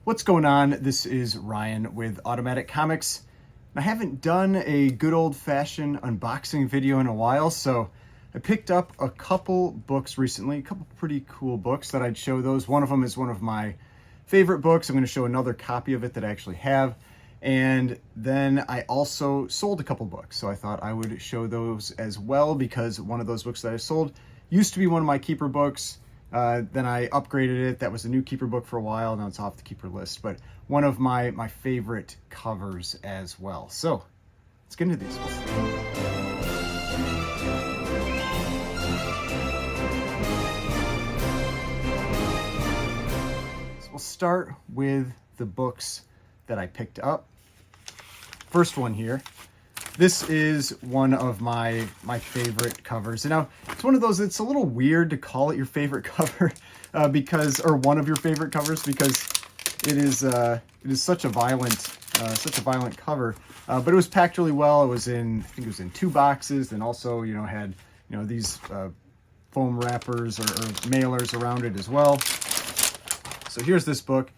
What's going on? This is Ryan with Automatic Comics. I haven't done a good old-fashioned unboxing video in a while, so I picked up a couple books recently, a couple pretty cool books that I'd show those. One of them is one of my favorite books. I'm going to show another copy of it that I actually have. And then I also sold a couple books, so I thought I would show those as well because one of those books that I sold used to be one of my keeper books. Then I upgraded it. That was a new keeper book for a while. Now it's off the keeper list, but one of my favorite covers as well. So let's get into these. So we'll start with the books that I picked up. First one here. This is one of my favorite covers. And now, it's one of those, it's a little weird to call it your favorite cover or one of your favorite covers, because it is such a violent cover. But it was packed really well. It was in, I think it was in 2 boxes, and also, had, these foam wrappers or mailers around it as well. So here's this book.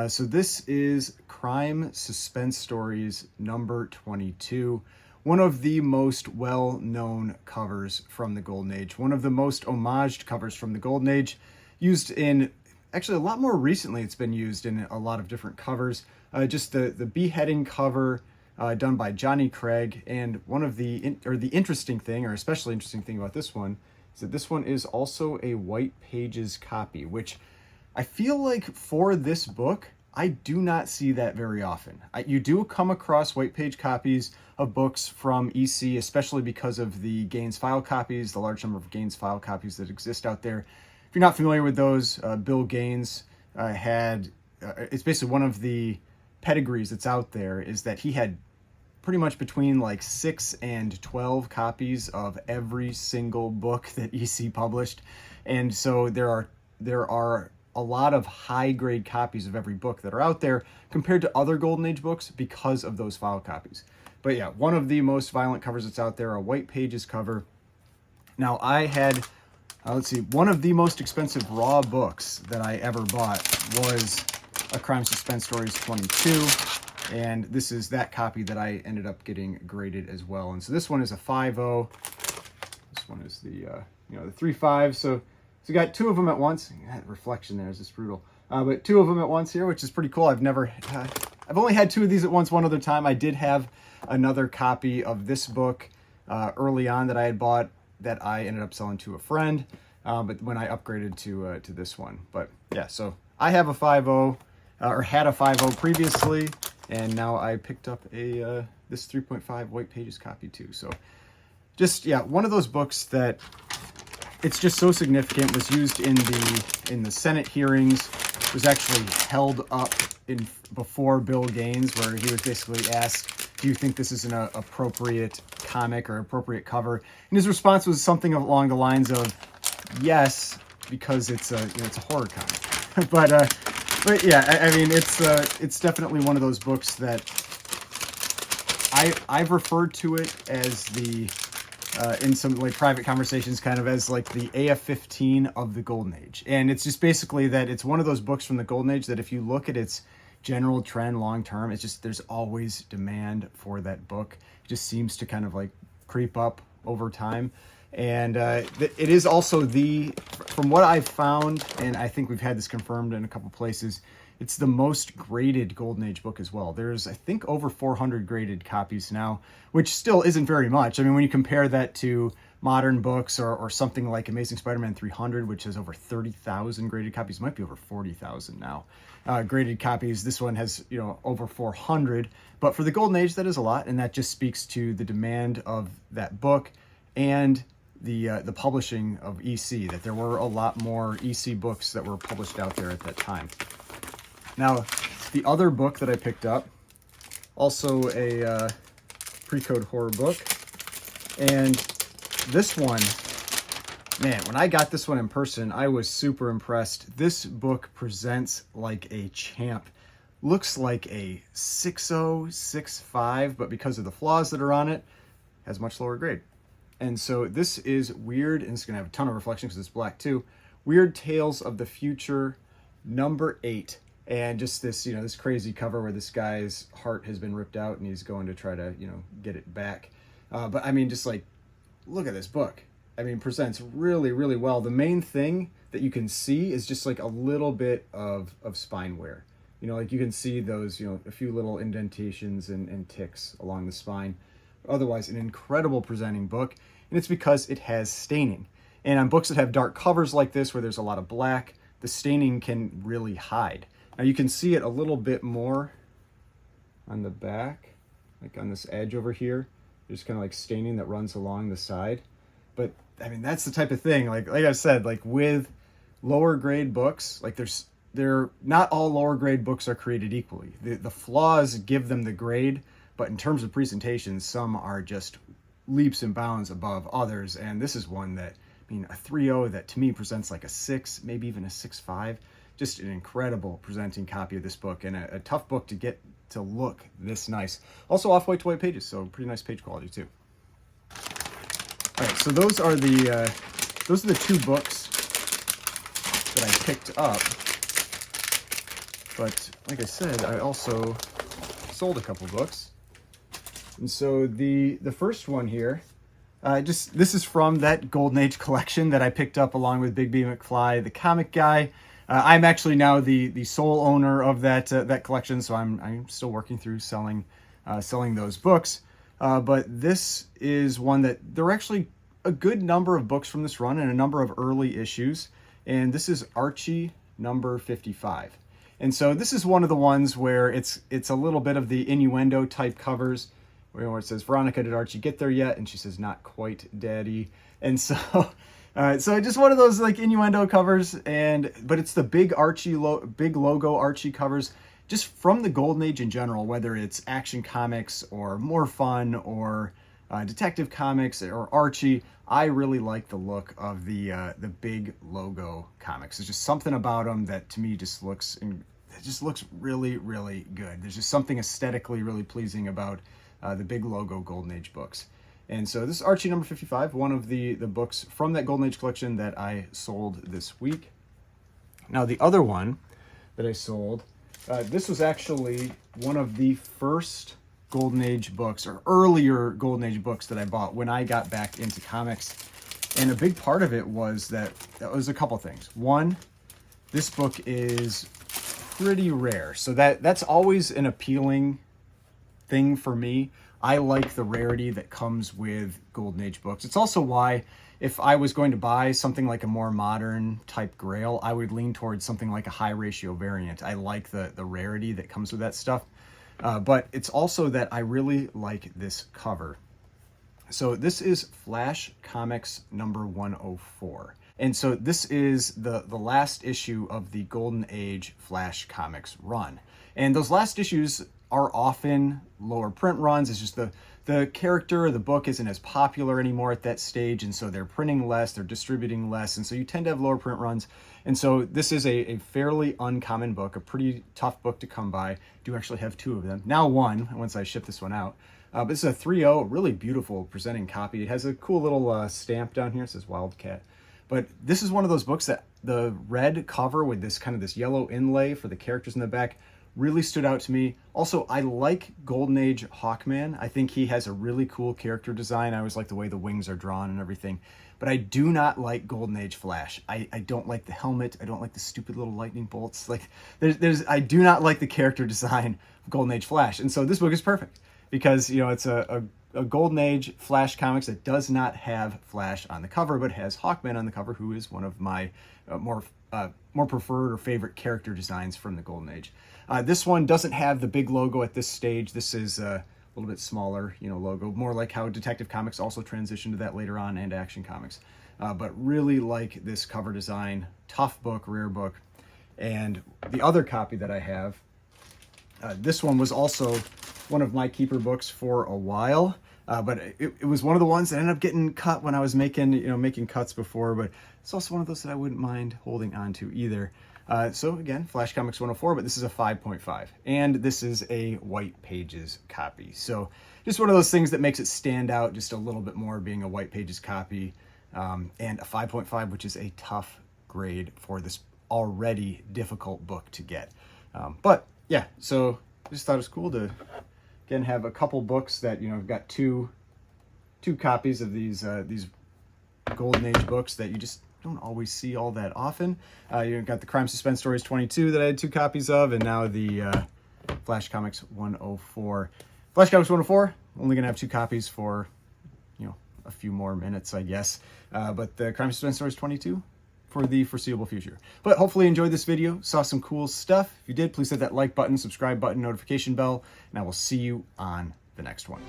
So this is Crime Suspense Stories number 22. One of the most well-known covers from the Golden Age. One of the most homaged covers from the Golden Age. Used in, actually a lot more recently, it's been used in a lot of different covers. Just the beheading cover done by Johnny Craig. And one of the interesting thing, or especially interesting thing about this one, is that this one is also a white pages copy, which I feel like for this book, I do not see that very often. You do come across white page copies of books from EC, especially because of the Gaines file copies, the large number of Gaines file copies that exist out there. If you're not familiar with those, Bill Gaines it's basically one of the pedigrees that's out there, is that he had pretty much between like 6 and 12 copies of every single book that EC published. And so there are a lot of high-grade copies of every book that are out there compared to other Golden Age books because of those file copies. But yeah, one of the most violent covers that's out there, a white pages cover. Now I had, let's see, one of the most expensive raw books that I ever bought was A Crime Suspense Stories 22. And this is that copy that I ended up getting graded as well. And so this one is a 5.0. This one is the, the 3.5. So you got 2 of them at once. That reflection there is just brutal. But 2 of them at once here, which is pretty cool. I've only had 2 of these at once one other time. I did have another copy of this book early on that I had bought that I ended up selling to a friend. But when I upgraded to this one. But yeah, so I have a 5.0 or had a 5.0 previously, and now I picked up this 3.5 white pages copy too. So just, yeah, one of those books that it's just so significant, was used in the Senate hearings, was actually held up before Bill Gaines, where he was basically asked, do you think this is an appropriate comic or appropriate cover? And his response was something along the lines of, yes, because it's a horror comic. but yeah, I mean, it's definitely one of those books that I've referred to it as in some like private conversations, kind of as like the AF-15 of the Golden Age. And it's just basically that it's one of those books from the Golden Age that if you look at its general trend long term, it's just, there's always demand for that book. It just seems to kind of like creep up over time. And it is also from what I've found, and I think we've had this confirmed in a couple places, it's the most graded Golden Age book as well. There's, I think, over 400 graded copies now, which still isn't very much. I mean, when you compare that to modern books or something like Amazing Spider-Man 300, which has over 30,000 graded copies, might be over 40,000 now. Graded copies, this one has, over 400. But for the Golden Age, that is a lot, and that just speaks to the demand of that book and the publishing of EC, that there were a lot more EC books that were published out there at that time. Now, the other book that I picked up, also a pre-code horror book, and this one, man, when I got this one in person, I was super impressed. This book presents like a champ. Looks like a 6.0, 6.5, but because of the flaws that are on it, has much lower grade. And so this is Weird, and it's going to have a ton of reflection because it's black too. Weird Tales of the Future, number 8. and just this, this crazy cover where this guy's heart has been ripped out and he's going to try to, get it back. But I mean, just like, look at this book. I mean, presents really, really well. The main thing that you can see is just like a little bit of spine wear. Like you can see those, a few little indentations and ticks along the spine. Otherwise, an incredible presenting book, and it's because it has staining. And on books that have dark covers like this, where there's a lot of black, the staining can really hide. Now you can see it a little bit more on the back, like on this edge over here. There's kind of like staining that runs along the side. But I mean, that's the type of thing, like I said, like with lower grade books, like they're not all lower grade books are created equally. The flaws give them the grade, but in terms of presentation, some are just leaps and bounds above others. And this is one that, I mean, a 3.0 that to me presents like a 6, maybe even a 6.5. Just an incredible presenting copy of this book, and a tough book to get to look this nice. Also off-white to white pages, so pretty nice page quality too. All right, so those are the two books that I picked up. But like I said, I also sold a couple books. And so the first one here, this is from that Golden Age collection that I picked up along with Big B McFly, the comic guy. I'm actually now the sole owner of that collection, so I'm still working through selling those books. But this is one that there are actually a good number of books from this run and a number of early issues. And this is Archie number 55. And so this is one of the ones where it's a little bit of the innuendo type covers, where it says, "Veronica, did Archie get there yet?" And she says, "Not quite, Daddy." And so, so just one of those like innuendo covers, but it's the big Archie, big logo Archie covers, just from the Golden Age in general, whether it's Action Comics or More Fun or Detective Comics or Archie. I really like the look of the big logo comics. There's just something about them that to me just looks really, really good. There's just something aesthetically really pleasing about the big logo Golden Age books. And so this is Archie number 55, one of the books from that Golden Age collection that I sold this week. Now the other one that I sold, this was actually one of the first Golden Age books, or earlier Golden Age books that I bought when I got back into comics. And a big part of it was that was a couple things. One, this book is pretty rare. So that's always an appealing thing for me. I like the rarity that comes with Golden Age books. It's also why if I was going to buy something like a more modern type Grail, I would lean towards something like a high ratio variant. I like the rarity that comes with that stuff. But it's also that I really like this cover. So this is Flash Comics number 104. And so this is the last issue of the Golden Age Flash Comics run. And those last issues are often lower print runs. It's just the character of the book isn't as popular anymore at that stage, and so they're printing less, they're distributing less, and so you tend to have lower print runs. And so this is a fairly uncommon book, a pretty tough book to come by. I do actually have two of them. Now one, once I ship this one out. But this is a 3.0, really beautiful presenting copy. It has a cool little stamp down here. It says Wildcat. But this is one of those books that the red cover with this kind of this yellow inlay for the characters in the back really stood out to me. Also, I like Golden Age Hawkman. I think he has a really cool character design. I always like the way the wings are drawn and everything. But I do not like Golden Age Flash. I don't like the helmet. I don't like the stupid little lightning bolts. Like I do not like the character design of Golden Age Flash. And so this book is perfect because, it's a Golden Age Flash comics that does not have Flash on the cover, but has Hawkman on the cover, who is one of my more preferred or favorite character designs from the Golden Age. This one doesn't have the big logo at this stage. This is a little bit smaller, logo, more like how Detective Comics also transitioned to that later on, and Action Comics. But really like this cover design, tough book, rare book. And the other copy that I have, this one was also one of my keeper books for a while. But it was one of the ones that ended up getting cut when I was making cuts before, but it's also one of those that I wouldn't mind holding on to either. So again, Flash Comics 104, but this is a 5.5, and this is a white pages copy. So just one of those things that makes it stand out just a little bit more, being a white pages copy, and a 5.5, which is a tough grade for this already difficult book to get. But yeah, so I just thought it was cool to again have a couple books that, you know, I've got two copies of these Golden Age books that you just don't always see all that often. You've got the Crime Suspense Stories 22 that I had 2 copies of, and now the Flash Comics 104. Flash Comics 104, only going to have 2 copies for, you know, a few more minutes, I guess. But the Crime Suspense Stories 22 for the foreseeable future. But hopefully you enjoyed this video, saw some cool stuff. If you did, please hit that like button, subscribe button, notification bell, and I will see you on the next one.